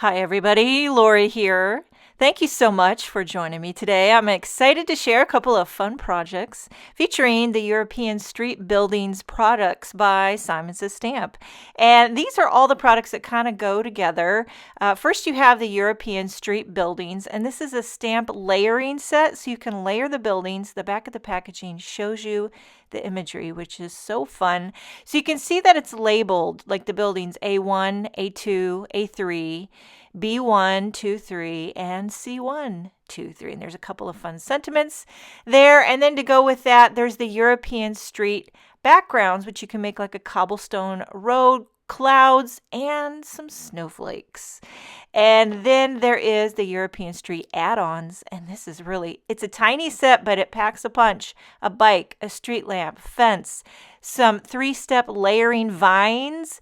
Hi, everybody. Lori here. Thank you so much for joining me today. I'm excited to share a couple of fun projects featuring the European Street Buildings products by Simon Says Stamp. And these are all the products that kind of go together. First, you have the European Street Buildings, and this is a stamp layering set, so you can layer the buildings. The back of the packaging shows you the imagery, which is so fun. So you can see that it's labeled like the buildings A1, A2, A3. B1, 2, 3, and C1, 2, 3. And there's a couple of fun sentiments there. And then to go with that, there's the European street backgrounds, which you can make like a cobblestone road, clouds, and some snowflakes. And then there is the European street add-ons. And this is really, it's a tiny set, but it packs a punch. A bike, a street lamp, fence, some 3-step layering vines,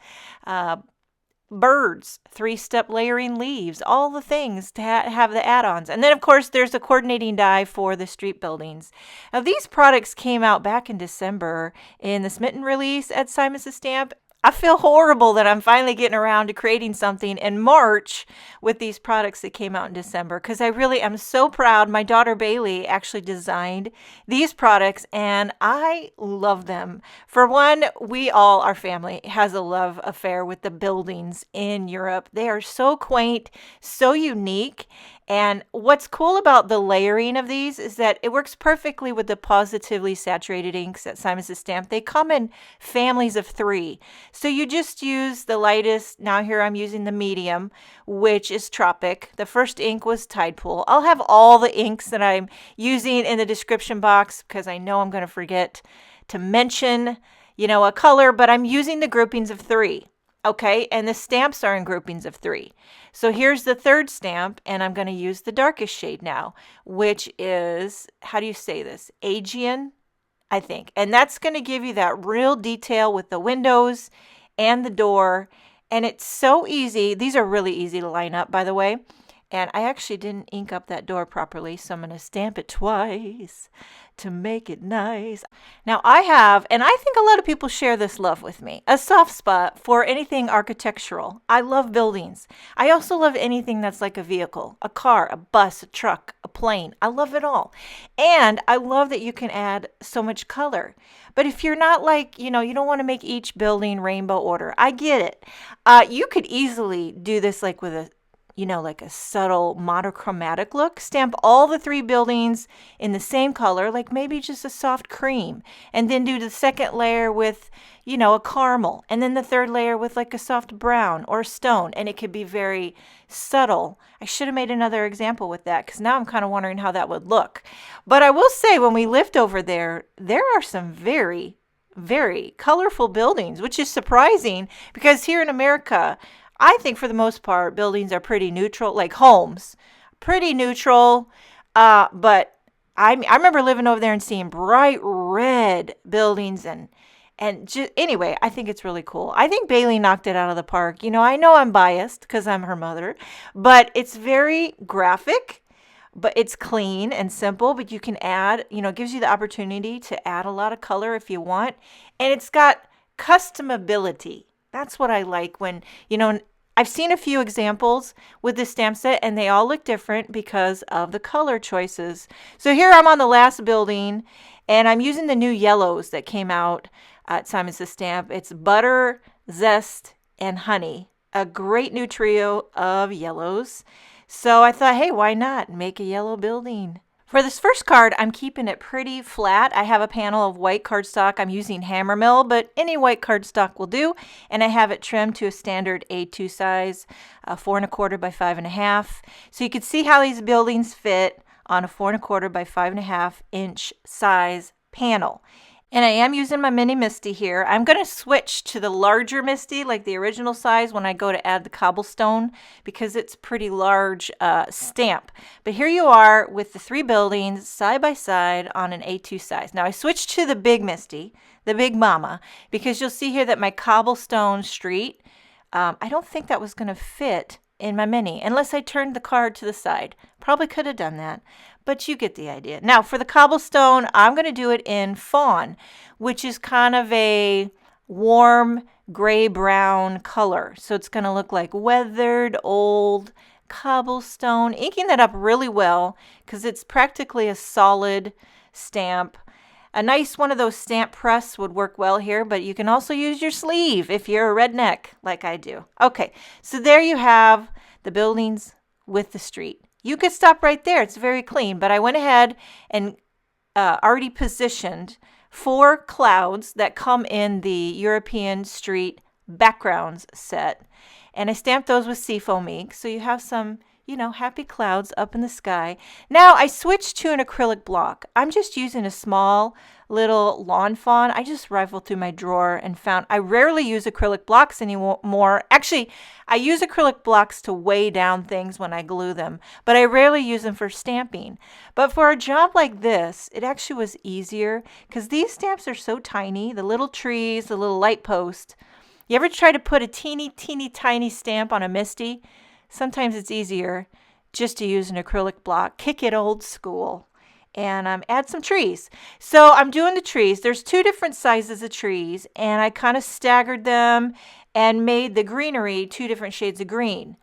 birds, 3-step layering leaves, all the things to have the add-ons. And then, of course, there's a coordinating die for the street buildings. Now, these products came out back in December in the Smitten release at Simon Says Stamp. I feel horrible that I'm finally getting around to creating something in March with these products that came out in December, because I really am so proud. My daughter Bailey actually designed these products and I love them. For one, our family has a love affair with the buildings in Europe. They are so quaint, so unique. And what's cool about the layering of these is that it works perfectly with the Pawsitively saturated inks at Simon Says Stamp. They come in families of 3. So you just use the lightest. Now here I'm using the medium, which is Tropic. The first ink was Tide Pool. I'll have all the inks that I'm using in the description box because I know I'm going to forget to mention, a color, but I'm using the groupings of 3. Okay, and the stamps are in groupings of 3. So here's the third stamp, and I'm going to use the darkest shade now, which is, how do you say this? Aegean, I think. And that's going to give you that real detail with the windows and the door. And it's so easy. These are really easy to line up, by the way. And I actually didn't ink up that door properly, so I'm going to stamp it twice to make it nice. Now I have, and I think a lot of people share this love with me, a soft spot for anything architectural. I love buildings. I also love anything that's like a vehicle, a car, a bus, a truck, a plane. I love it all. And I love that you can add so much color. But if you're not like, you don't want to make each building rainbow order. I get it. You could easily do this like with like a subtle monochromatic look. Stamp all the 3 buildings in the same color, like maybe just a soft cream. And then do the second layer with, a caramel. And then the third layer with like a soft brown or stone. And it could be very subtle. I should have made another example with that because now I'm kind of wondering how that would look. But I will say when we lived over there are some very, very colorful buildings, which is surprising because here in America, I think for the most part, buildings are pretty neutral, like homes, pretty neutral. But I remember living over there and seeing bright red buildings and just, anyway, I think it's really cool. I think Bailey knocked it out of the park. I know I'm biased because I'm her mother, but it's very graphic, but it's clean and simple. But you can add, it gives you the opportunity to add a lot of color if you want. And it's got customability. That's what I like when, I've seen a few examples with this stamp set and they all look different because of the color choices. So here I'm on the last building and I'm using the new yellows that came out at Simon Says Stamp. It's butter, zest, and honey. A great new trio of yellows. So I thought, hey, why not make a yellow building? For this first card, I'm keeping it pretty flat. I have a panel of white cardstock. I'm using Hammermill, but any white cardstock will do. And I have it trimmed to a standard A2 size, 4 1/4 by 5 1/2. So you can see how these buildings fit on a 4 1/4 by 5 1/2 inch size panel. And I am using my mini Misty here. I'm going to switch to the larger Misty, like the original size, when I go to add the cobblestone, because it's pretty large stamp. But here you are with the 3 buildings side by side on an A2 size. Now I switched to the big Misty, the big mama, because you'll see here that my cobblestone street, I don't think that was going to fit in my mini, unless I turned the card to the side. Probably could have done that, but you get the idea. Now for the cobblestone, I'm going to do it in FAWN, which is kind of a warm gray-brown color. So it's going to look like weathered, old cobblestone. Inking that up really well because it's practically a solid stamp. A nice one of those stamp press would work well here, but you can also use your sleeve if you're a redneck like I do. Okay, so there you have the buildings with the street. You could stop right there. It's very clean, but I went ahead and already positioned 4 clouds that come in the European Street backgrounds set. And I stamped those with seafoam ink, so you have some, happy clouds up in the sky. Now I switched to an acrylic block. I'm just using a small little lawn fawn. I just rifled through my drawer and found I rarely use acrylic blocks anymore. Actually, I use acrylic blocks to weigh down things when I glue them, but I rarely use them for stamping. But for a job like this, it actually was easier because these stamps are so tiny, the little trees, the little light post. You ever try to put a teeny tiny stamp on a Misty? Sometimes it's easier just to use an acrylic block. Kick it old school. And add some trees. So I'm doing the trees. There's 2 different sizes of trees, and I kind of staggered them and made the greenery 2 different shades of green.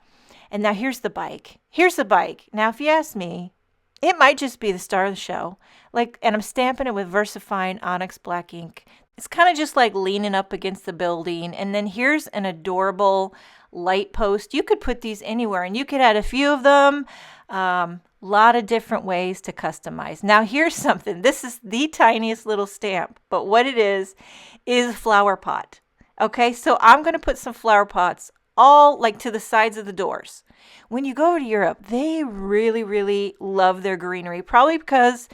And now here's the bike. Here's the bike. Now, if you ask me, it might just be the star of the show. And I'm stamping it with VersaFine Onyx Black ink. It's kind of just like leaning up against the building. And then here's an adorable light post. You could put these anywhere, and you could add a few of them. Lot of different ways to customize. Now here's something. This is the tiniest little stamp, but what it is a flower pot. Okay, so I'm going to put some flower pots all to the sides of the doors. When you go over to Europe, they really love their greenery, probably because,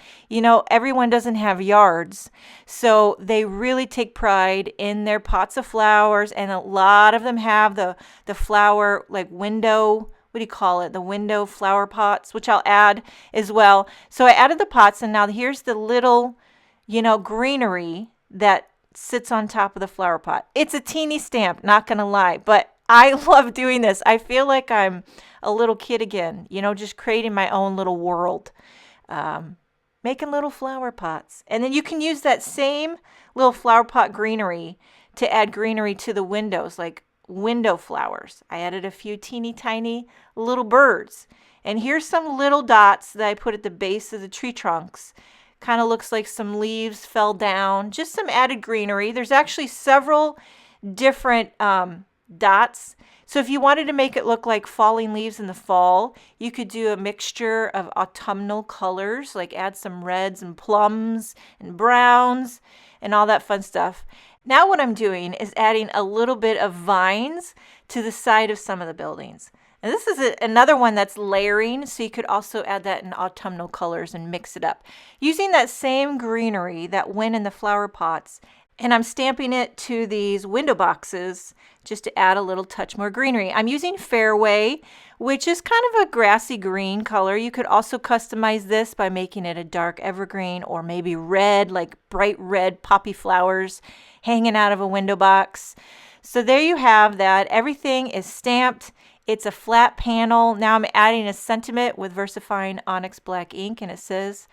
everyone doesn't have yards. So they really take pride in their pots of flowers, and a lot of them have the flower window, what do you call it? The window flower pots, which I'll add as well. So I added the pots, and now here's the little, greenery that sits on top of the flower pot. It's a teeny stamp, not going to lie, but I love doing this. I feel like I'm a little kid again, just creating my own little world, making little flower pots. And then you can use that same little flower pot greenery to add greenery to the windows, like window flowers. I added a few teeny tiny little birds. And here's some little dots that I put at the base of the tree trunks. Kind of looks like some leaves fell down. Just some added greenery. There's actually several different dots. So if you wanted to make it look like falling leaves in the fall, you could do a mixture of autumnal colors, like add some reds and plums and browns and all that fun stuff. Now what I'm doing is adding a little bit of vines to the side of some of the buildings. And this is another one that's layering, so you could also add that in autumnal colors and mix it up. Using that same greenery that went in the flower pots, and I'm stamping it to these window boxes just to add a little touch more greenery. I'm using Fairway, which is kind of a grassy green color. You could also customize this by making it a dark evergreen or maybe red, like bright red poppy flowers hanging out of a window box. So there you have that. Everything is stamped. It's a flat panel. Now I'm adding a sentiment with VersaFine Onyx Black ink, and it says,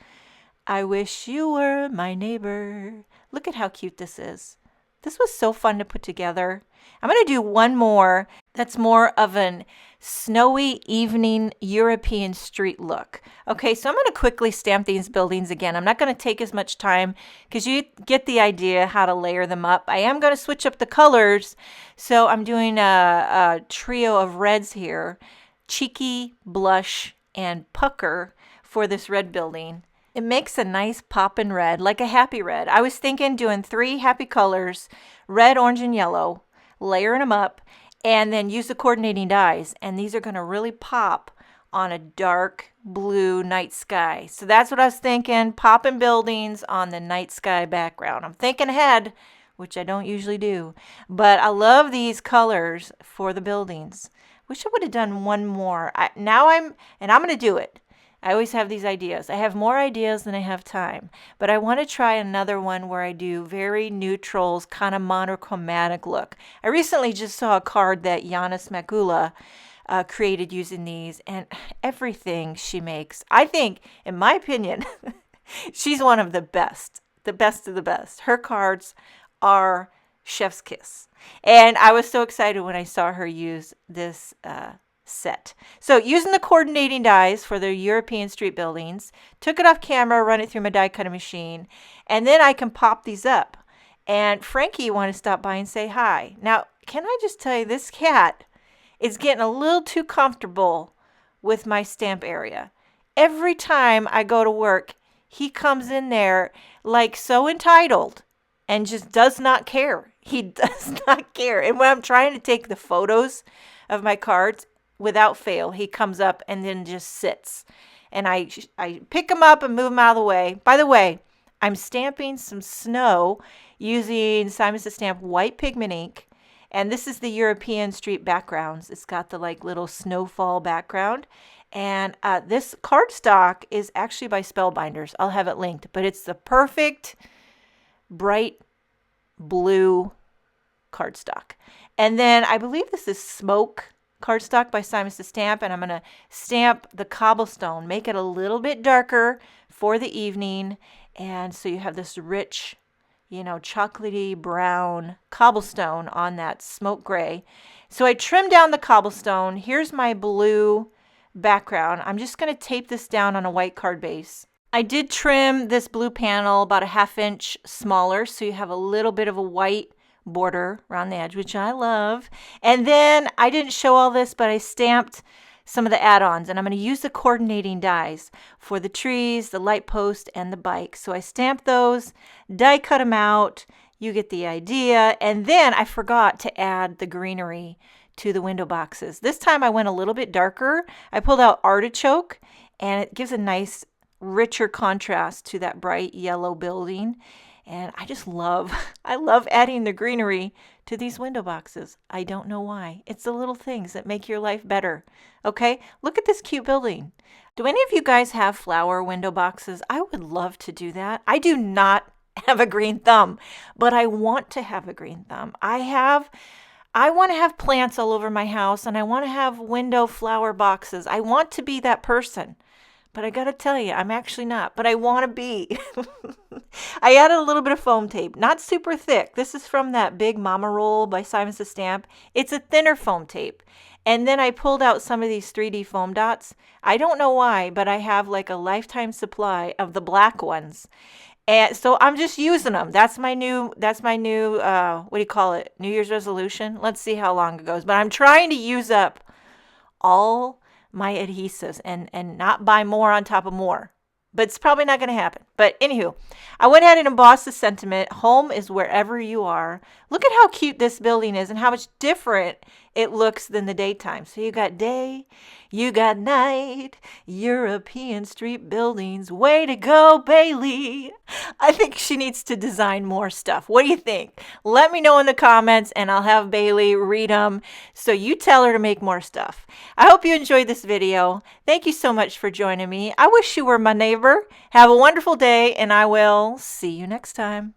"I wish you were my neighbor." Look at how cute this is. This was so fun to put together. I'm going to do one more that's more of an snowy evening European street look. Okay, so I'm going to quickly stamp these buildings again. I'm not going to take as much time because you get the idea how to layer them up. I am going to switch up the colors. So I'm doing a trio of reds here. Cheeky, Blush, and Pucker for this red building. It makes a nice poppin' red, like a happy red. I was thinking doing 3 happy colors, red, orange, and yellow, layering them up, and then use the coordinating dyes. And these are going to really pop on a dark blue night sky. So that's what I was thinking, popping buildings on the night sky background. I'm thinking ahead, which I don't usually do. But I love these colors for the buildings. Wish I would have done one more. I'm going to do it. I always have these ideas. I have more ideas than I have time, but I want to try another one where I do very neutrals, kind of monochromatic look. I recently just saw a card that Yanis Makula created using these, and everything she makes, I think, in my opinion, she's one of the best of the best. Her cards are chef's kiss. And I was so excited when I saw her use this set. So using the coordinating dies for the European street buildings, took it off camera, run it through my die cutting machine, and then I can pop these up. And Frankie wanted to stop by and say hi. Now, can I just tell you, this cat is getting a little too comfortable with my stamp area. Every time I go to work, he comes in there like so entitled and just does not care. He does not care. And when I'm trying to take the photos of my cards, without fail, he comes up and then just sits. And I pick him up and move him out of the way. By the way, I'm stamping some snow using Simon Says Stamp white pigment ink. And this is the European street backgrounds. It's got the like little snowfall background. And this cardstock is actually by Spellbinders. I'll have it linked. But it's the perfect bright blue cardstock. And then I believe this is Smoke cardstock by Simon Says Stamp. And I'm going to stamp the cobblestone. Make it a little bit darker for the evening. And so you have this rich, chocolatey brown cobblestone on that smoke gray. So I trimmed down the cobblestone. Here's my blue background. I'm just going to tape this down on a white card base. I did trim this blue panel about a 1/2 inch smaller, so you have a little bit of a white border around the edge, which I love. And then I didn't show all this, but I stamped some of the add-ons, and I'm going to use the coordinating dies for the trees, the light post, and the bike. So I stamped those, die cut them out. You get the idea. And then I forgot to add the greenery to the window boxes. This time I went a little bit darker. I pulled out artichoke, and it gives a nice, richer contrast to that bright yellow building. And I love adding the greenery to these window boxes. I don't know why. It's the little things that make your life better. Okay, look at this cute building. Do any of you guys have flower window boxes? I would love to do that. I do not have a green thumb, but I want to have a green thumb. I want to have plants all over my house, and I want to have window flower boxes. I want to be that person. But I got to tell you, I'm actually not, but I want to be. I added a little bit of foam tape, not super thick. This is from that big Mama Roll by Simon Says Stamp. It's a thinner foam tape. And then I pulled out some of these 3D foam dots. I don't know why, but I have like a lifetime supply of the black ones. And so I'm just using them. That's my new, what do you call it? New Year's resolution. Let's see how long it goes. But I'm trying to use up all my adhesives and not buy more on top of more. But it's probably not going to happen. But anywho, I went ahead and embossed the sentiment. Home is wherever you are. Look at how cute this building is and how much different it looks than the daytime. So you got day, you got night, European street buildings. Way to go, Bailey. I think she needs to design more stuff. What do you think? Let me know in the comments and I'll have Bailey read them. So you tell her to make more stuff. I hope you enjoyed this video. Thank you so much for joining me. I wish you were my neighbor. Have a wonderful day and I will see you next time.